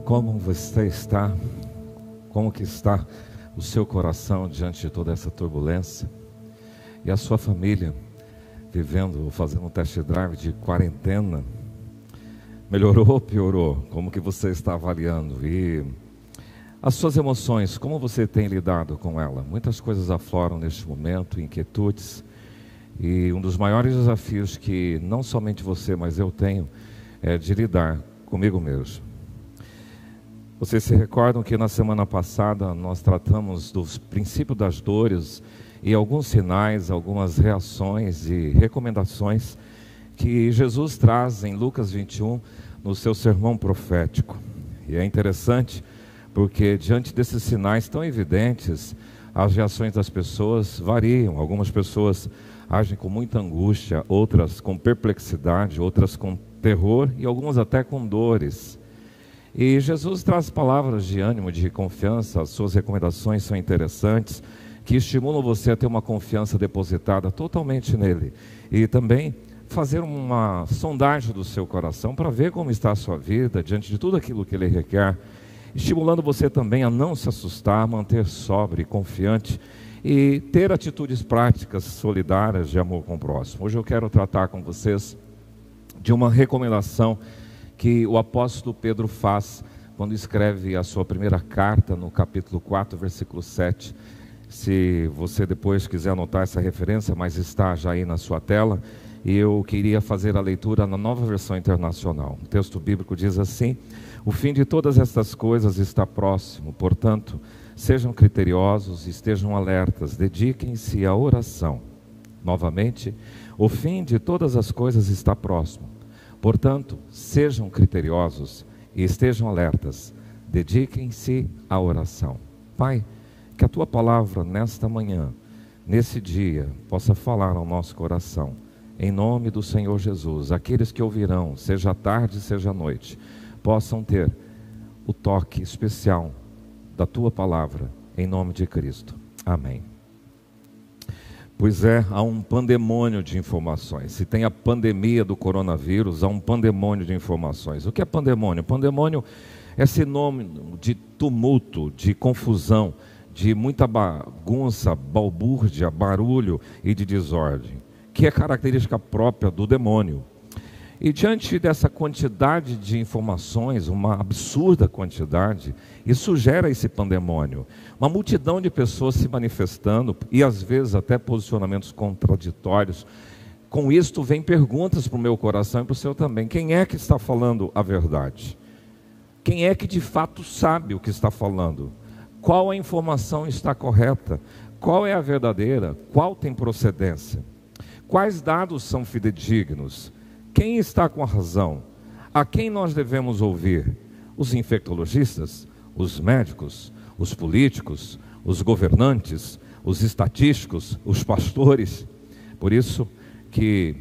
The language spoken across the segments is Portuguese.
Como você está? Como que está o seu coração diante de toda essa turbulência? E a sua família vivendo, fazendo um test drive de quarentena? Melhorou ou piorou? Como que você está avaliando? E as suas emoções, como você tem lidado com ela? Muitas coisas afloram neste momento, inquietudes. E um dos maiores desafios que não somente você, mas eu tenho, é de lidar comigo mesmo. Vocês se recordam que na semana passada nós tratamos dos princípios das dores e alguns sinais, algumas reações e recomendações que Jesus traz em Lucas 21 no seu sermão profético. E é interessante porque diante desses sinais tão evidentes, as reações das pessoas variam. Algumas pessoas agem com muita angústia, outras com perplexidade, outras com terror e algumas até com dores. E Jesus traz palavras de ânimo, de confiança. As suas recomendações são interessantes, que estimulam você a ter uma confiança depositada totalmente nele. E também fazer uma sondagem do seu coração para ver como está a sua vida, diante de tudo aquilo que ele requer. Estimulando você também a não se assustar, manter sóbrio e confiante e ter atitudes práticas, solidárias, de amor com o próximo. Hoje eu quero tratar com vocês de uma recomendação que o apóstolo Pedro faz quando escreve a sua primeira carta no capítulo 4, versículo 7. Se você depois quiser anotar essa referência, mas está já aí na sua tela, e eu queria fazer a leitura na Nova Versão Internacional. O texto bíblico diz assim: o fim de todas estas coisas está próximo, portanto, sejam criteriosos, estejam alertas, dediquem-se à oração. Novamente, o fim de todas as coisas está próximo. Portanto, sejam criteriosos e estejam alertas, dediquem-se à oração. Pai, que a Tua palavra nesta manhã, nesse dia, possa falar ao nosso coração. Em nome do Senhor Jesus, aqueles que ouvirão, seja à tarde, seja à noite, possam ter o toque especial da Tua palavra, em nome de Cristo. Amém. Pois é, há um pandemônio de informações. Se tem a pandemia do coronavírus, há um pandemônio de informações. O que é pandemônio? Pandemônio é sinônimo de tumulto, de confusão, de muita bagunça, balbúrdia, barulho e de desordem, que é característica própria do demônio. E diante dessa quantidade de informações, uma absurda quantidade, isso gera esse pandemônio. Uma multidão de pessoas se manifestando e às vezes até posicionamentos contraditórios. Com isto vem perguntas para o meu coração e para o seu também. Quem é que está falando a verdade? Quem é que de fato sabe o que está falando? Qual a informação está correta? Qual é a verdadeira? Qual tem procedência? Quais dados são fidedignos? Quem está com a razão? A quem nós devemos ouvir? Os infectologistas? Os médicos? Os políticos? Os governantes? Os estatísticos? Os pastores? Por isso que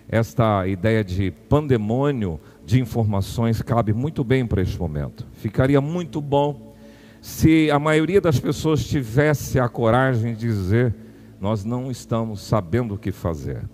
esta ideia de pandemônio de informações cabe muito bem para este momento. Ficaria muito bom se a maioria das pessoas tivesse a coragem de dizer: nós não estamos sabendo o que fazer.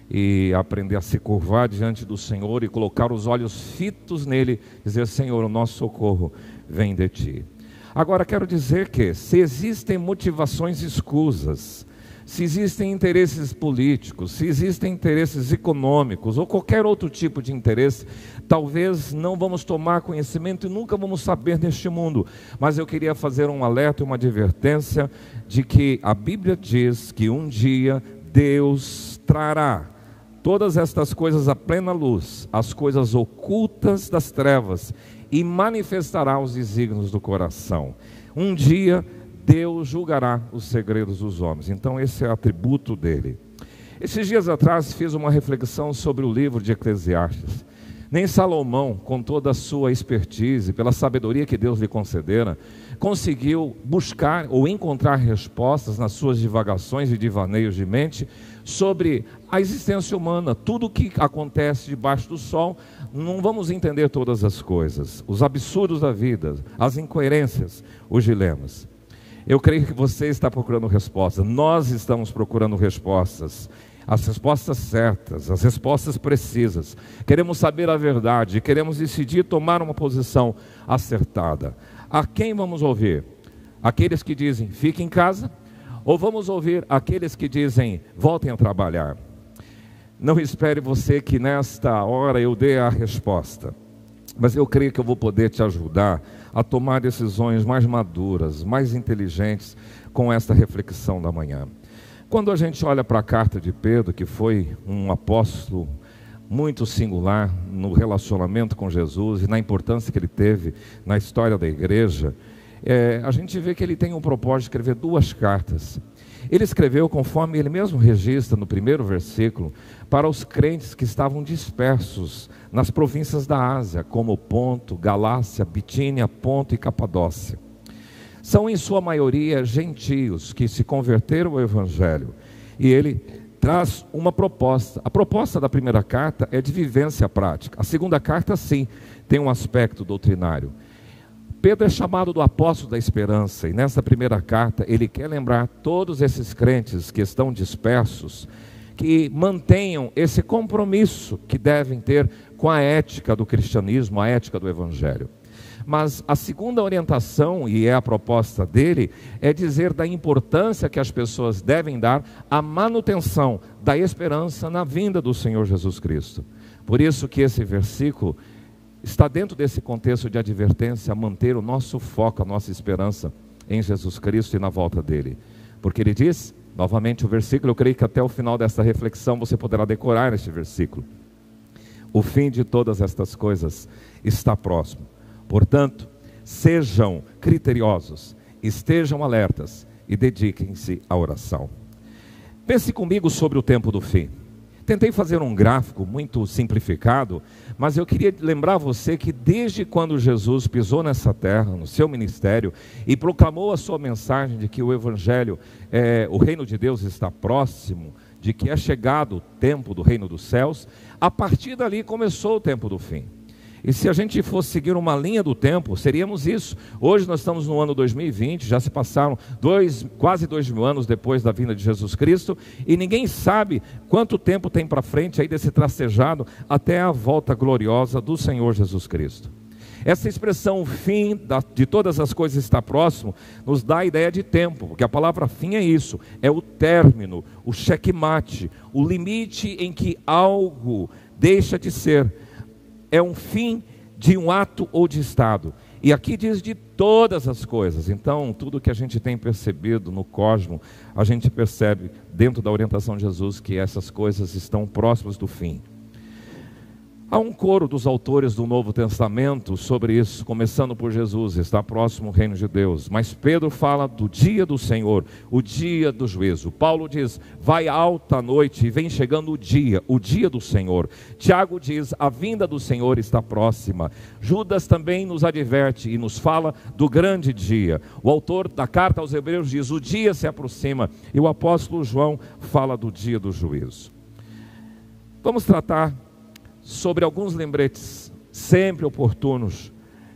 E aprender a se curvar diante do Senhor e colocar os olhos fitos nele, dizer: Senhor, o nosso socorro vem de Ti. Agora quero dizer que se existem motivações escusas, se existem interesses políticos, se existem interesses econômicos ou qualquer outro tipo de interesse, talvez não vamos tomar conhecimento e nunca vamos saber neste mundo. Mas eu queria fazer um alerta e uma advertência de que a Bíblia diz que um dia Deus trará todas estas coisas à plena luz, as coisas ocultas das trevas, e manifestará os desígnios do coração. Um dia Deus julgará os segredos dos homens. Então esse é o atributo dele. Esses dias atrás fiz uma reflexão sobre o livro de Eclesiastes. Nem Salomão, com toda a sua expertise, pela sabedoria que Deus lhe concedera, conseguiu buscar ou encontrar respostas nas suas divagações e divaneios de mente sobre a existência humana, tudo o que acontece debaixo do sol. Não vamos entender todas as coisas, os absurdos da vida, as incoerências, os dilemas. Eu creio que você está procurando respostas, nós estamos procurando respostas. as respostas certas, as respostas precisas. Queremos saber a verdade, queremos decidir tomar uma posição acertada. A quem vamos ouvir? Aqueles que dizem, fique em casa? Ou vamos ouvir aqueles que dizem, voltem a trabalhar? Não espere você que nesta hora eu dê a resposta, mas eu creio que eu vou poder te ajudar a tomar decisões mais maduras, mais inteligentes com esta reflexão da manhã. Quando a gente olha para a carta de Pedro, que foi um apóstolo muito singular no relacionamento com Jesus e na importância que ele teve na história da igreja, a gente vê que ele tem um propósito de escrever 2 cartas. Ele escreveu, conforme ele mesmo registra no primeiro versículo, para os crentes que estavam dispersos nas províncias da Ásia, como Ponto, Galácia, Bitínia, Ponto e Capadócia. São em sua maioria gentios que se converteram ao Evangelho. E ele traz uma proposta. A proposta da primeira carta é de vivência prática. A segunda carta, sim, tem um aspecto doutrinário. Pedro é chamado do apóstolo da esperança, e nessa primeira carta ele quer lembrar todos esses crentes que estão dispersos, que mantenham esse compromisso que devem ter com a ética do cristianismo, a ética do evangelho. Mas a segunda orientação, e é a proposta dele, é dizer da importância que as pessoas devem dar à manutenção da esperança na vinda do Senhor Jesus Cristo. Por isso que esse versículo está dentro desse contexto de advertência a manter o nosso foco, a nossa esperança em Jesus Cristo e na volta dele. Porque ele diz, novamente o versículo, eu creio que até o final dessa reflexão você poderá decorar este versículo. O fim de todas estas coisas está próximo. Portanto, sejam criteriosos, estejam alertas e dediquem-se à oração. Pense comigo sobre o tempo do fim. Tentei fazer um gráfico muito simplificado, mas eu queria lembrar você que desde quando Jesus pisou nessa terra, no seu ministério, e proclamou a sua mensagem de que o Evangelho, o reino de Deus está próximo, de que é chegado o tempo do reino dos céus, a partir dali começou o tempo do fim. E se a gente fosse seguir uma linha do tempo, seríamos isso. Hoje nós estamos no ano 2020, já se passaram quase 2.000 anos depois da vinda de Jesus Cristo, e ninguém sabe quanto tempo tem para frente aí desse tracejado até a volta gloriosa do Senhor Jesus Cristo. Essa expressão fim de todas as coisas está próximo, nos dá a ideia de tempo, porque a palavra fim é isso, é o término, o checkmate, o limite em que algo deixa de ser. É um fim de um ato ou de estado. E aqui diz de todas as coisas. Então, tudo que a gente tem percebido no cosmos, a gente percebe dentro da orientação de Jesus que essas coisas estão próximas do fim. Há um coro dos autores do Novo Testamento sobre isso, começando por Jesus, está próximo o reino de Deus. Mas Pedro fala do dia do Senhor, o dia do juízo. Paulo diz, vai alta a noite e vem chegando o dia do Senhor. Tiago diz, a vinda do Senhor está próxima. Judas também nos adverte e nos fala do grande dia. O autor da carta aos Hebreus diz, o dia se aproxima. E o apóstolo João fala do dia do juízo. Vamos tratar sobre alguns lembretes sempre oportunos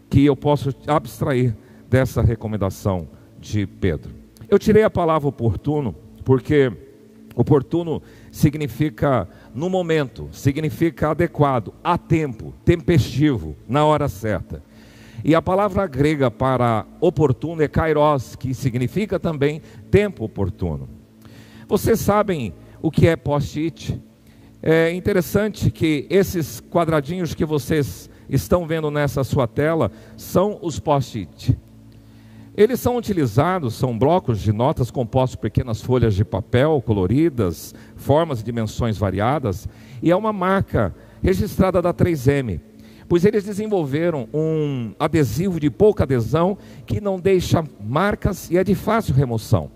que eu posso abstrair dessa recomendação de Pedro. Eu tirei a palavra oportuno porque oportuno significa no momento, significa adequado, a tempo, tempestivo, na hora certa. E a palavra grega para oportuno é kairos, que significa também tempo oportuno. Vocês sabem o que é post-it? É interessante que esses quadradinhos que vocês estão vendo nessa sua tela são os post-it. Eles são utilizados, são blocos de notas compostos por pequenas folhas de papel coloridas, formas e dimensões variadas, e é uma marca registrada da 3M, pois eles desenvolveram um adesivo de pouca adesão que não deixa marcas e é de fácil remoção.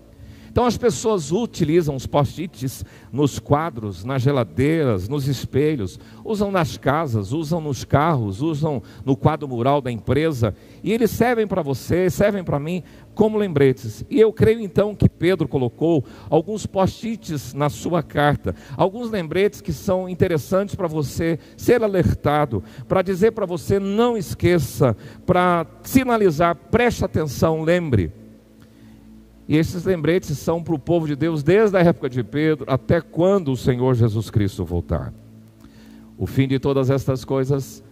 Então as pessoas utilizam os post-its nos quadros, nas geladeiras, nos espelhos, usam nas casas, usam nos carros, usam no quadro mural da empresa, e eles servem para você, servem para mim como lembretes. E eu creio então que Pedro colocou alguns post-its na sua carta, alguns lembretes que são interessantes para você ser alertado, para dizer para você não esqueça, para sinalizar, preste atenção, lembre. E esses lembretes são para o povo de Deus desde a época de Pedro até quando o Senhor Jesus Cristo voltar. O fim de todas estas coisas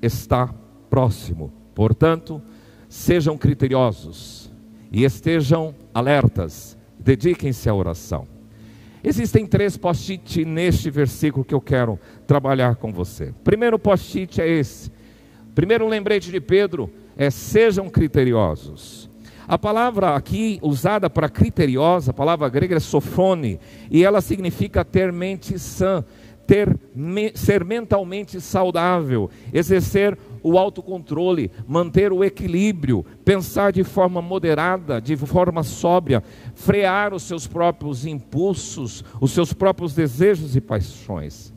está próximo. Portanto, sejam criteriosos e estejam alertas. Dediquem-se à oração. Existem 3 post-it neste versículo que eu quero trabalhar com você. Primeiro post-it é esse. Primeiro lembrete de Pedro é: sejam criteriosos. A palavra aqui usada para criteriosa, a palavra grega é sofrone, e ela significa ter mente sã, ser mentalmente saudável, exercer o autocontrole, manter o equilíbrio, pensar de forma moderada, de forma sóbria, frear os seus próprios impulsos, os seus próprios desejos e paixões.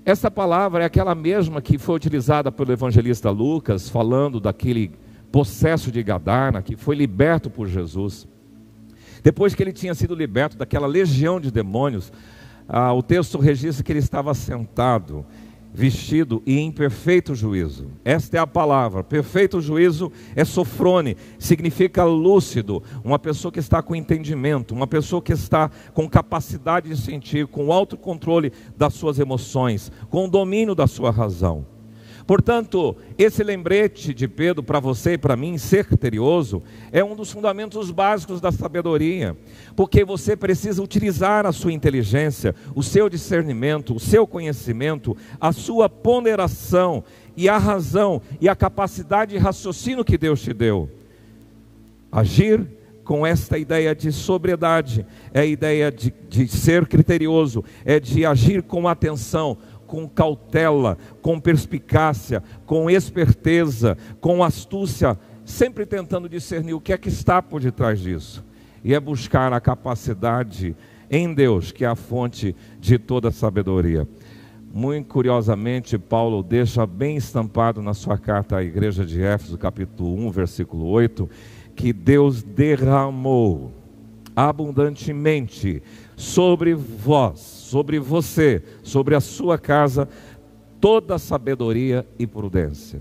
Essa palavra é aquela mesma que foi utilizada pelo evangelista Lucas, falando daquele possesso de Gadara, que foi liberto por Jesus. Depois que ele tinha sido liberto daquela legião de demônios, o texto registra que ele estava sentado, vestido e em perfeito juízo. Esta é a palavra. Perfeito juízo é sofrone, significa lúcido, uma pessoa que está com entendimento, uma pessoa que está com capacidade de sentir, com autocontrole das suas emoções, com o domínio da sua razão. Portanto, esse lembrete de Pedro para você e para mim, ser criterioso, é um dos fundamentos básicos da sabedoria, porque você precisa utilizar a sua inteligência, o seu discernimento, o seu conhecimento, a sua ponderação e a razão e a capacidade de raciocínio que Deus te deu. Agir com esta ideia de sobriedade, é a ideia de ser criterioso, é de agir com atenção, com cautela, com perspicácia, com esperteza, com astúcia, sempre tentando discernir o que é que está por detrás disso. E é buscar a capacidade em Deus, que é a fonte de toda sabedoria. Muito curiosamente, Paulo deixa bem estampado na sua carta à igreja de Éfeso, capítulo 1, versículo 8, que Deus derramou abundantemente sobre vós, sobre você, sobre a sua casa, toda sabedoria e prudência.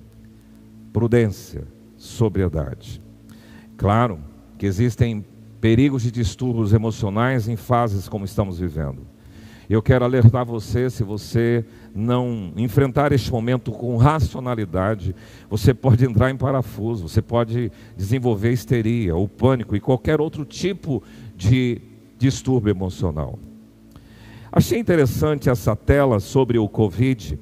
Prudência, sobriedade. Claro que existem perigos de distúrbios emocionais em fases como estamos vivendo. Eu quero alertar você, se você não enfrentar este momento com racionalidade, você pode entrar em parafuso, você pode desenvolver histeria, ou pânico e qualquer outro tipo de distúrbio emocional. Achei interessante essa tela sobre o Covid,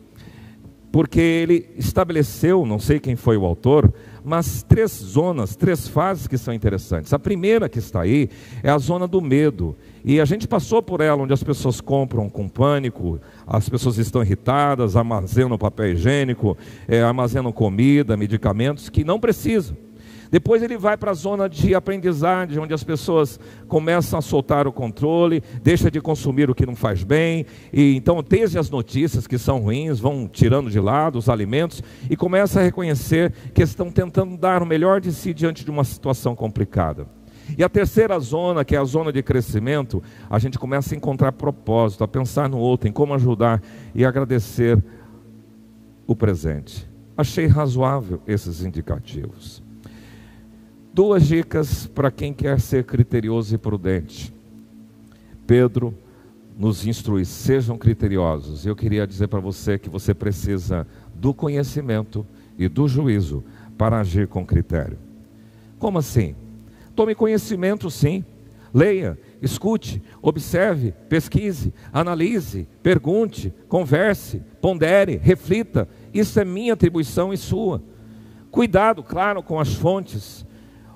porque ele estabeleceu, não sei quem foi o autor, mas 3 zonas, 3 fases que são interessantes. A primeira que está aí é a zona do medo, e a gente passou por ela, onde as pessoas compram com pânico, as pessoas estão irritadas, armazenam papel higiênico, armazenam comida, medicamentos que não precisam. Depois ele vai para a zona de aprendizagem, onde as pessoas começam a soltar o controle, deixam de consumir o que não faz bem, e então desde as notícias que são ruins, vão tirando de lado os alimentos, e começa a reconhecer que estão tentando dar o melhor de si diante de uma situação complicada. E a terceira zona, que é a zona de crescimento, a gente começa a encontrar propósito, a pensar no outro, em como ajudar e agradecer o presente. Achei razoável esses indicativos. 2 dicas para quem quer ser criterioso e prudente. Pedro nos instrui: sejam criteriosos. Eu queria dizer para você que você precisa do conhecimento e do juízo para agir com critério. Como assim? Tome conhecimento, sim. Leia, escute, observe, pesquise, analise, pergunte, converse, pondere, reflita. Isso é minha atribuição e sua. Cuidado, claro, com as fontes.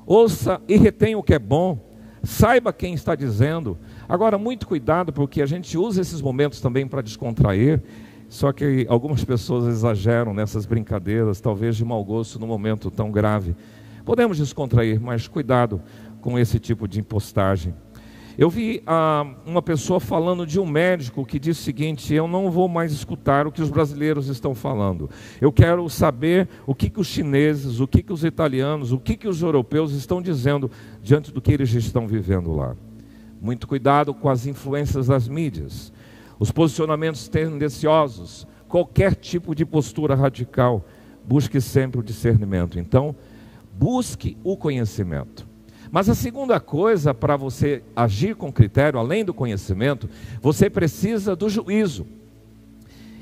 Ouça e retenha o que é bom. Saiba quem está dizendo. Agora, muito cuidado, porque a gente usa esses momentos também para descontrair. Só que algumas pessoas exageram nessas brincadeiras, talvez de mau gosto, num momento tão grave. Podemos descontrair, mas cuidado com esse tipo de impostagem. Eu vi uma pessoa falando de um médico que disse o seguinte: eu não vou mais escutar o que os brasileiros estão falando. Eu quero saber o que os chineses, o que os italianos, o que os europeus estão dizendo diante do que eles estão vivendo lá. Muito cuidado com as influências das mídias, os posicionamentos tendenciosos, qualquer tipo de postura radical. Busque sempre o discernimento. Então, busque o conhecimento. Mas a segunda coisa, para você agir com critério, além do conhecimento, você precisa do juízo.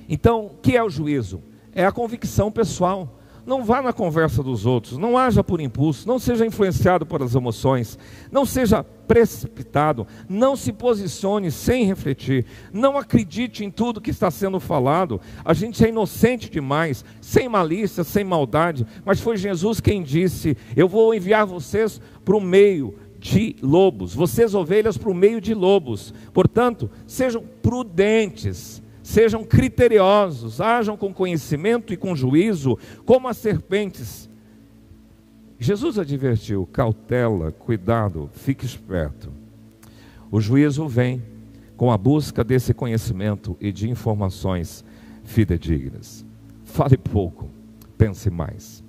Então, o que é o juízo? É a convicção pessoal. Não vá na conversa dos outros, não haja por impulso, não seja influenciado por as emoções, não seja precipitado, não se posicione sem refletir, não acredite em tudo que está sendo falado. A gente é inocente demais, sem malícia, sem maldade, mas foi Jesus quem disse: eu vou enviar vocês para o meio de lobos, vocês ovelhas para o meio de lobos. Portanto, sejam prudentes, sejam criteriosos, ajam com conhecimento e com juízo, como as serpentes. Jesus advertiu: cautela, cuidado, fique esperto. O juízo vem com a busca desse conhecimento e de informações fidedignas. Fale pouco, pense mais.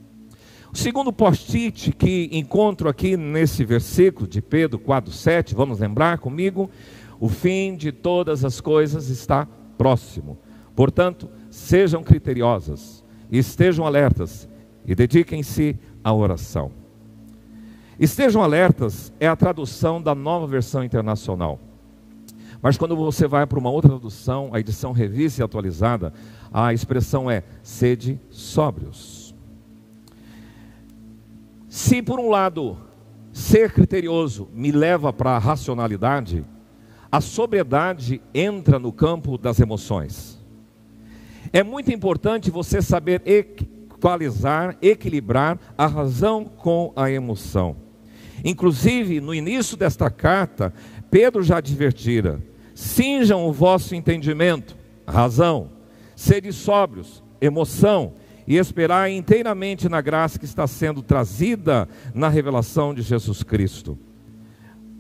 O segundo post-it que encontro aqui nesse versículo de Pedro 4,7, vamos lembrar comigo? O fim de todas as coisas está próximo. Portanto, sejam criteriosas, estejam alertas e dediquem-se à oração. Estejam alertas é a tradução da Nova Versão Internacional. Mas quando você vai para uma outra tradução, a edição revista e atualizada, a expressão é: sede sóbrios. Se por um lado ser criterioso me leva para a racionalidade, a sobriedade entra no campo das emoções. É muito importante você saber equalizar, equilibrar a razão com a emoção. Inclusive, no início desta carta, Pedro já advertira: cinjam o vosso entendimento, razão, sede sóbrios, emoção, e esperai inteiramente na graça que está sendo trazida na revelação de Jesus Cristo.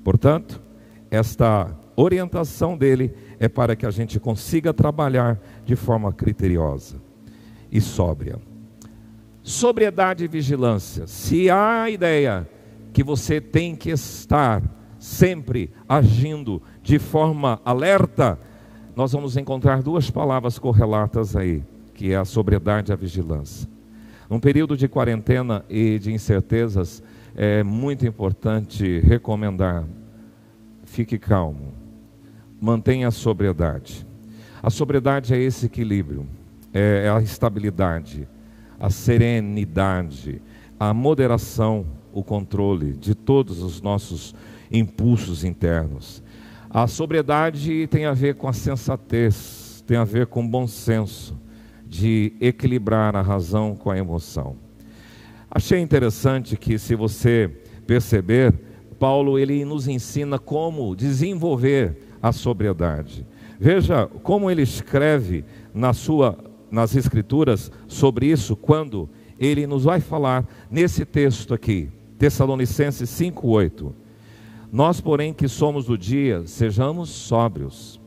Portanto, esta orientação dele é para que a gente consiga trabalhar de forma criteriosa e sóbria. Sobriedade e vigilância. Se há a ideia que você tem que estar sempre agindo de forma alerta, nós vamos encontrar duas palavras correlatas aí, que é a sobriedade e a vigilância. Num período de quarentena e de incertezas, é muito importante recomendar: fique calmo, mantenha a sobriedade. A sobriedade é esse equilíbrio, é a estabilidade, a serenidade, a moderação, o controle de todos os nossos impulsos internos. A sobriedade tem a ver com a sensatez, tem a ver com o bom senso, de equilibrar a razão com a emoção. Achei interessante que, se você perceber, Paulo ele nos ensina como desenvolver a sobriedade. Veja como ele escreve nas escrituras sobre isso, quando ele nos vai falar nesse texto aqui, Tessalonicenses 5,8. Nós, porém, que somos do dia, sejamos sóbrios.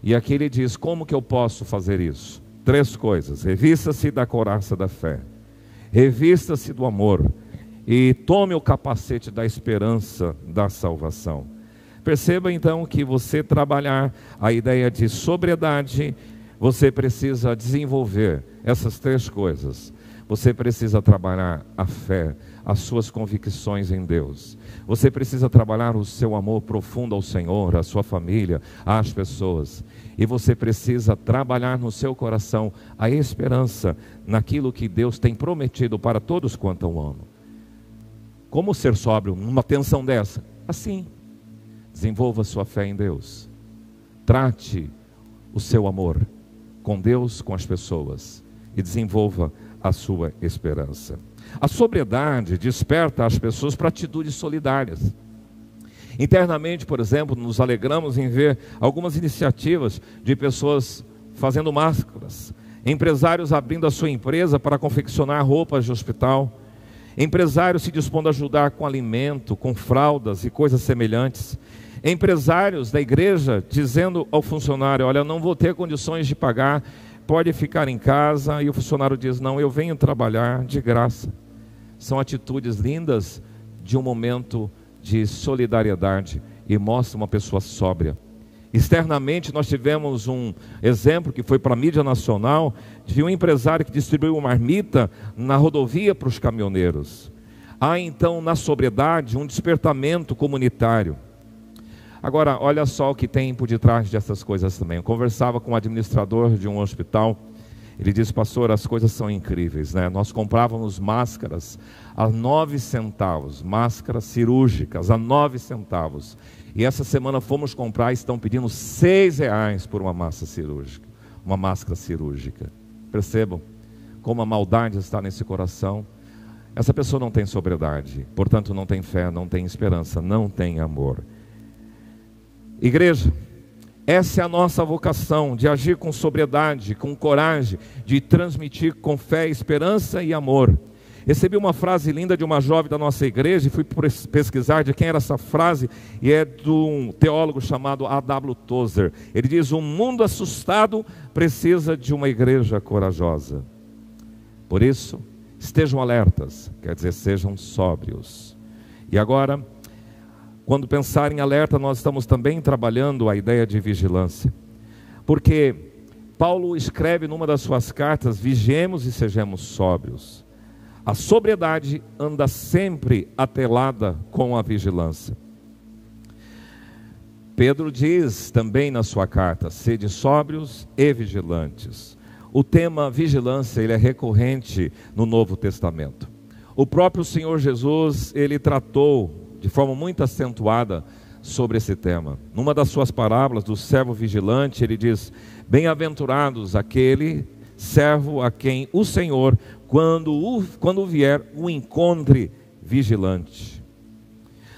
E aqui ele diz: como que eu posso fazer isso? 3 coisas: revista-se da couraça da fé, revista-se do amor e tome o capacete da esperança da salvação. Perceba então que você trabalhar a ideia de sobriedade, você precisa desenvolver essas 3 coisas. Você precisa trabalhar a fé, as suas convicções em Deus. Você precisa trabalhar o seu amor profundo ao Senhor, à sua família, às pessoas. E você precisa trabalhar no seu coração a esperança naquilo que Deus tem prometido para todos quanto o amam. Como ser sóbrio numa tensão dessa? Assim, desenvolva sua fé em Deus. Trate o seu amor com Deus, com as pessoas, e desenvolva a sua esperança. A sobriedade desperta as pessoas para atitudes solidárias. Internamente, por exemplo, nos alegramos em ver algumas iniciativas de pessoas fazendo máscaras, empresários abrindo a sua empresa para confeccionar roupas de hospital, empresários se dispondo a ajudar com alimento, com fraldas e coisas semelhantes, empresários da igreja dizendo ao funcionário: olha, não vou ter condições de pagar, pode ficar em casa. E o funcionário diz: não, eu venho trabalhar de graça. São atitudes lindas de um momento de solidariedade e mostra uma pessoa sóbria. Externamente nós tivemos um exemplo que foi para a mídia nacional, de um empresário que distribuiu uma marmita na rodovia para os caminhoneiros. Há então na sobriedade um despertamento comunitário. Agora, olha só o que tem por detrás dessas coisas também. Eu conversava com um administrador de um hospital. Ele disse: pastor, as coisas são incríveis, né? Nós comprávamos máscaras a 9 centavos, máscaras cirúrgicas a 9 centavos. E essa semana fomos comprar e estão pedindo R$6 por uma máscara cirúrgica. Percebam como a maldade está nesse coração. Essa pessoa não tem sobriedade, portanto não tem fé, não tem esperança, não tem amor. Igreja, essa é a nossa vocação, de agir com sobriedade, com coragem, de transmitir com fé, esperança e amor. Recebi uma frase linda de uma jovem da nossa igreja e fui pesquisar de quem era essa frase, e é de um teólogo chamado A.W. Tozer. Ele diz: um mundo assustado precisa de uma igreja corajosa. Por isso, estejam alertas, quer dizer, sejam sóbrios. E agora, quando pensar em alerta, nós estamos também trabalhando a ideia de vigilância. Porque Paulo escreve numa das suas cartas: vigiemos e sejamos sóbrios. A sobriedade anda sempre atrelada com a vigilância. Pedro diz também na sua carta: sede sóbrios e vigilantes. O tema vigilância, ele é recorrente no Novo Testamento. O próprio Senhor Jesus, ele tratou de forma muito acentuada sobre esse tema. Numa das suas parábolas do servo vigilante, ele diz: bem-aventurados aquele servo a quem o Senhor, quando vier, o encontre vigilante.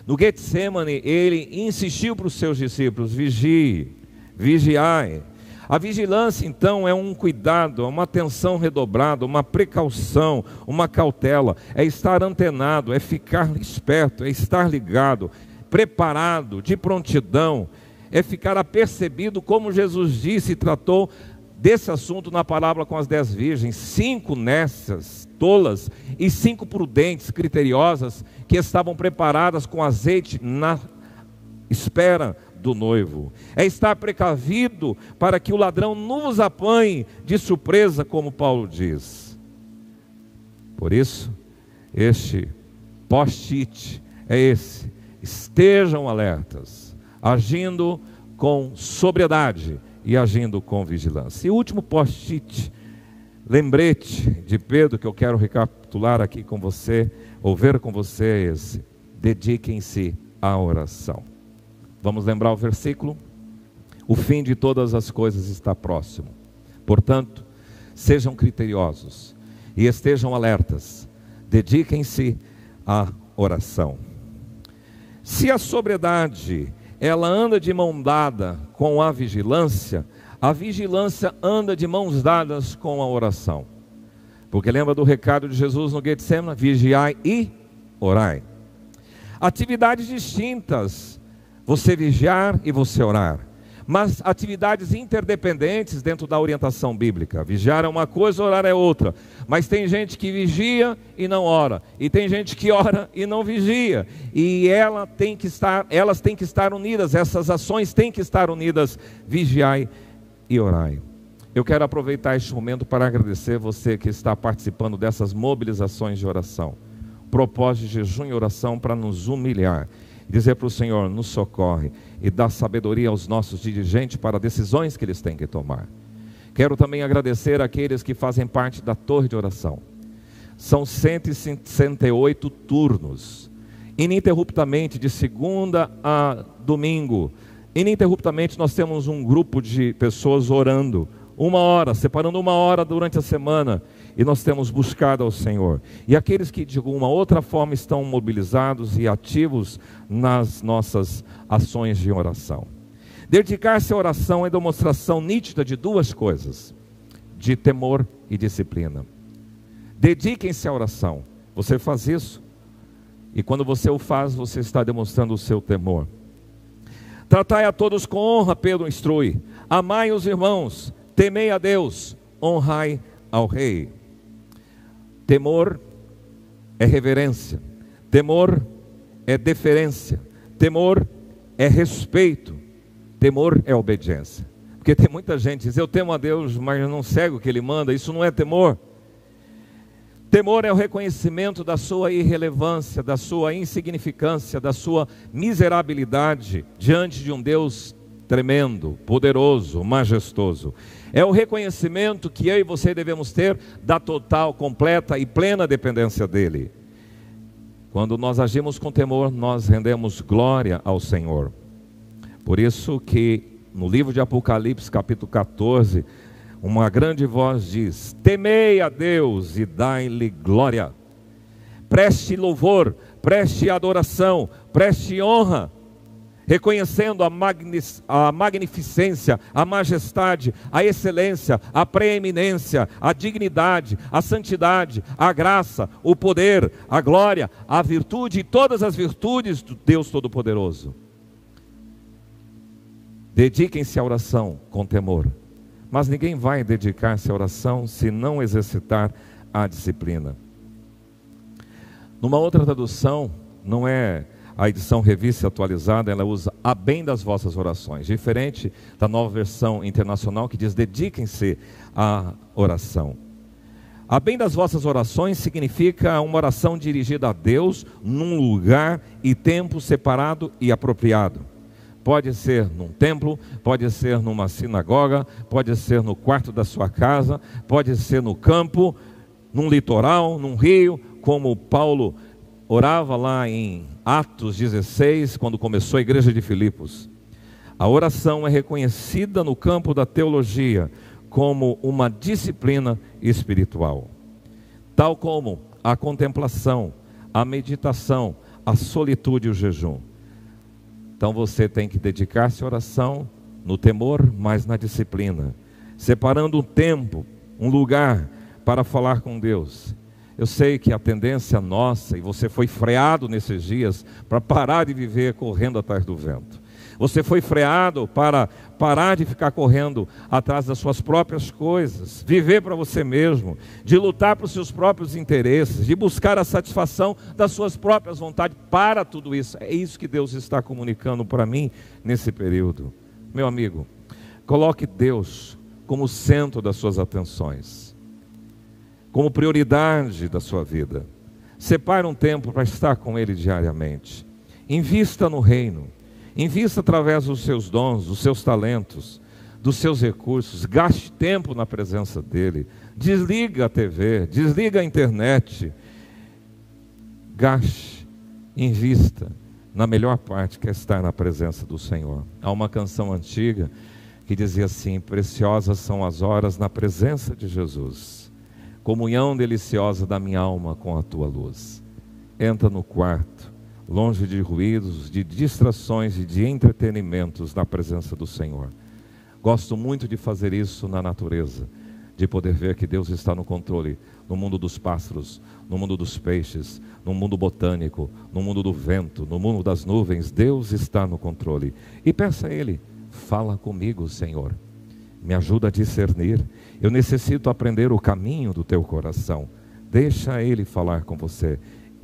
No Getsemane, ele insistiu para os seus discípulos: vigiai. A vigilância, então, é um cuidado, é uma atenção redobrada, uma precaução, uma cautela. É estar antenado, é ficar esperto, é estar ligado, preparado, de prontidão. É ficar apercebido, como Jesus disse e tratou desse assunto na parábola com as 10 virgens: 5 nécias, tolas, e 5 prudentes, criteriosas, que estavam preparadas com azeite na espera do noivo. É estar precavido para que o ladrão não nos apanhe de surpresa, como Paulo diz. Por isso, este post-it é esse: estejam alertas, agindo com sobriedade e agindo com vigilância. E o último post-it, lembrete de Pedro, que eu quero recapitular aqui com você, ou ver com você, é esse: dediquem-se à oração. Vamos lembrar o versículo? O fim de todas as coisas está próximo. Portanto, sejam criteriosos e estejam alertas. Dediquem-se à oração. Se a sobriedade, ela anda de mão dada com a vigilância anda de mãos dadas com a oração. Porque lembra do recado de Jesus no Getsemane? Vigiai e orai. Atividades distintas, você vigiar e você orar, mas atividades interdependentes dentro da orientação bíblica. Vigiar é uma coisa, orar é outra. Mas tem gente que vigia e não ora, e tem gente que ora e não vigia, e elas têm que estar unidas, essas ações têm que estar unidas. Vigiai e orai. Eu quero aproveitar este momento para agradecer você que está participando dessas mobilizações de oração. Propósito de jejum e oração para nos humilhar, dizer para o Senhor: nos socorre e dá sabedoria aos nossos dirigentes para decisões que eles têm que tomar. Quero também agradecer àqueles que fazem parte da torre de oração. São 168 turnos, ininterruptamente, de segunda a domingo. Ininterruptamente nós temos um grupo de pessoas orando, 1 hora, separando 1 hora durante a semana, e nós temos buscado ao Senhor. E aqueles que de alguma outra forma estão mobilizados e ativos nas nossas ações de oração. Dedicar-se à oração é demonstração nítida de 2 coisas: de temor e disciplina. Dediquem-se à oração. Você faz isso, e quando você o faz, você está demonstrando o seu temor. Tratai a todos com honra, Pedro instrui. Amai os irmãos, temei a Deus, honrai ao rei. Temor é reverência, temor é deferência, temor é respeito, temor é obediência. Porque tem muita gente que diz: eu temo a Deus, mas não segue o que Ele manda. Isso não é temor. Temor é o reconhecimento da sua irrelevância, da sua insignificância, da sua miserabilidade diante de um Deus tremendo, poderoso, majestoso. É o reconhecimento que eu e você devemos ter da total, completa e plena dependência dele. Quando nós agimos com temor, nós rendemos glória ao Senhor. Por isso que no livro de Apocalipse, capítulo 14, uma grande voz diz: temei a Deus e dai-lhe glória. Preste louvor, preste adoração, preste honra, reconhecendo a magnificência, a majestade, a excelência, a preeminência, a dignidade, a santidade, a graça, o poder, a glória, a virtude e todas as virtudes do Deus Todo-Poderoso. Dediquem-se à oração com temor, mas ninguém vai dedicar-se à oração se não exercitar a disciplina. Numa outra tradução, não é a edição revista atualizada, ela usa a bem das vossas orações, diferente da Nova Versão Internacional que diz dediquem-se à oração. A bem das vossas orações significa uma oração dirigida a Deus num lugar e tempo separado e apropriado. Pode ser num templo, pode ser numa sinagoga, pode ser no quarto da sua casa, pode ser no campo, num litoral, num rio, como Paulo orava lá em Atos 16, quando começou a igreja de Filipos. A oração é reconhecida no campo da teologia como uma disciplina espiritual, tal como a contemplação, a meditação, a solitude e o jejum. Então você tem que dedicar-se à oração no temor, mas na disciplina, separando um tempo, um lugar para falar com Deus. Eu sei que a tendência nossa, e você foi freado nesses dias para parar de viver correndo atrás do vento. Você foi freado para parar de ficar correndo atrás das suas próprias coisas, viver para você mesmo, de lutar para os seus próprios interesses, de buscar a satisfação das suas próprias vontades. Para tudo isso, é isso que Deus está comunicando para mim nesse período. Meu amigo, coloque Deus como centro das suas atenções, como prioridade da sua vida. Separe um tempo para estar com Ele diariamente. Invista no reino. Invista através dos seus dons, dos seus talentos, dos seus recursos. Gaste tempo na presença dEle. Desliga a TV, desliga a internet. Gaste, invista na melhor parte, que é estar na presença do Senhor. Há uma canção antiga que dizia assim: preciosas são as horas na presença de Jesus, comunhão deliciosa da minha alma com a tua luz. Entra no quarto, longe de ruídos, de distrações e de entretenimentos, na presença do Senhor. Gosto muito de fazer isso na natureza, de poder ver que Deus está no controle, no mundo dos pássaros, no mundo dos peixes, no mundo botânico, no mundo do vento, no mundo das nuvens. Deus está no controle. E peça a Ele: fala comigo, Senhor, me ajuda a discernir. Eu necessito aprender o caminho do teu coração. Deixa Ele falar com você.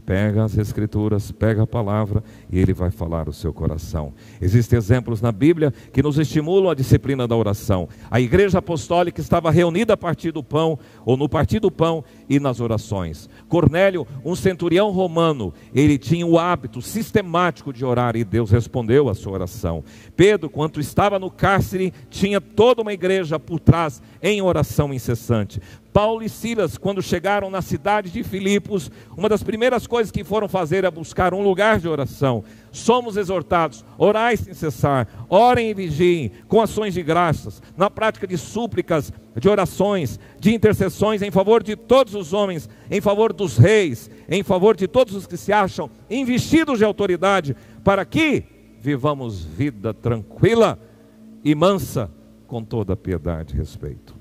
Pega as escrituras, pega a palavra e Ele vai falar o seu coração. Existem exemplos na Bíblia que nos estimulam a disciplina da oração. A igreja apostólica estava reunida a partir do pão, ou no partir do pão e nas orações. Cornélio, um centurião romano, ele tinha o hábito sistemático de orar e Deus respondeu a sua oração. Pedro, quando estava no cárcere, tinha toda uma igreja por trás em oração incessante. Paulo e Silas, quando chegaram na cidade de Filipos, uma das primeiras coisas que foram fazer é buscar um lugar de oração. Somos exortados: orai sem cessar, orem e vigiem, com ações de graças, na prática de súplicas, de orações, de intercessões em favor de todos os homens, em favor dos reis, em favor de todos os que se acham investidos de autoridade, para que vivamos vida tranquila e mansa, com toda piedade e respeito.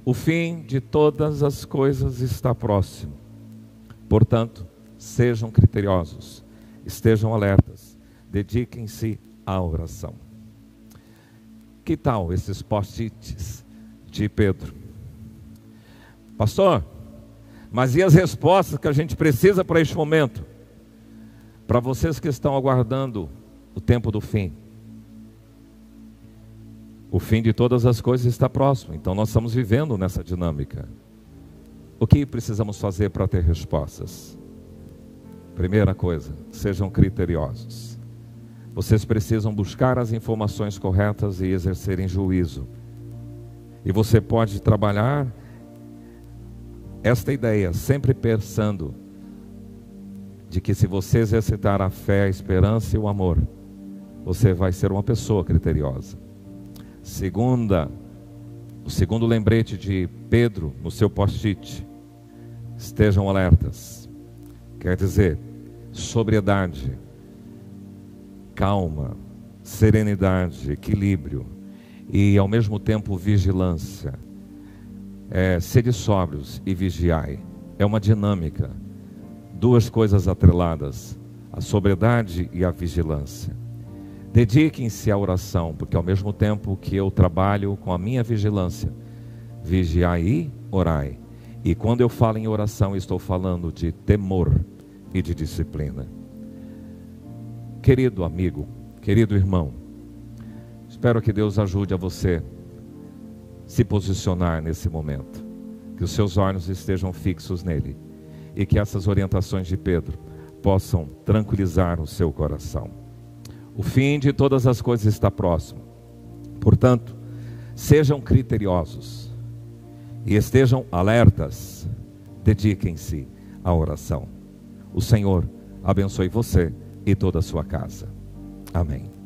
O fim de todas as coisas está próximo. Portanto, sejam criteriosos, estejam alertas, dediquem-se à oração. Que tal esses post-its de Pedro? Pastor, mas e as respostas que a gente precisa para este momento? Para vocês que estão aguardando o tempo do fim, o fim de todas as coisas está próximo. Então nós estamos vivendo nessa dinâmica. O que precisamos fazer para ter respostas? Primeira coisa, sejam criteriosos. Vocês precisam buscar as informações corretas e exercerem juízo. E você pode trabalhar esta ideia, sempre pensando de que se você exercitar a fé, a esperança e o amor, você vai ser uma pessoa criteriosa. O segundo lembrete de Pedro no seu post-it: estejam alertas. Quer dizer, sobriedade, calma, serenidade, equilíbrio e ao mesmo tempo vigilância. Sede sóbrios e vigiai. É uma dinâmica, duas coisas atreladas, a sobriedade e a vigilância. Dediquem-se à oração, porque ao mesmo tempo que eu trabalho com a minha vigilância, vigiai e orai. E quando eu falo em oração, estou falando de temor e de disciplina. Querido amigo, querido irmão, espero que Deus ajude a você se posicionar nesse momento, que os seus olhos estejam fixos nele e que essas orientações de Pedro possam tranquilizar o seu coração. O fim de todas as coisas está próximo. Portanto, sejam criteriosos e estejam alertas. Dediquem-se à oração. O Senhor abençoe você e toda a sua casa. Amém.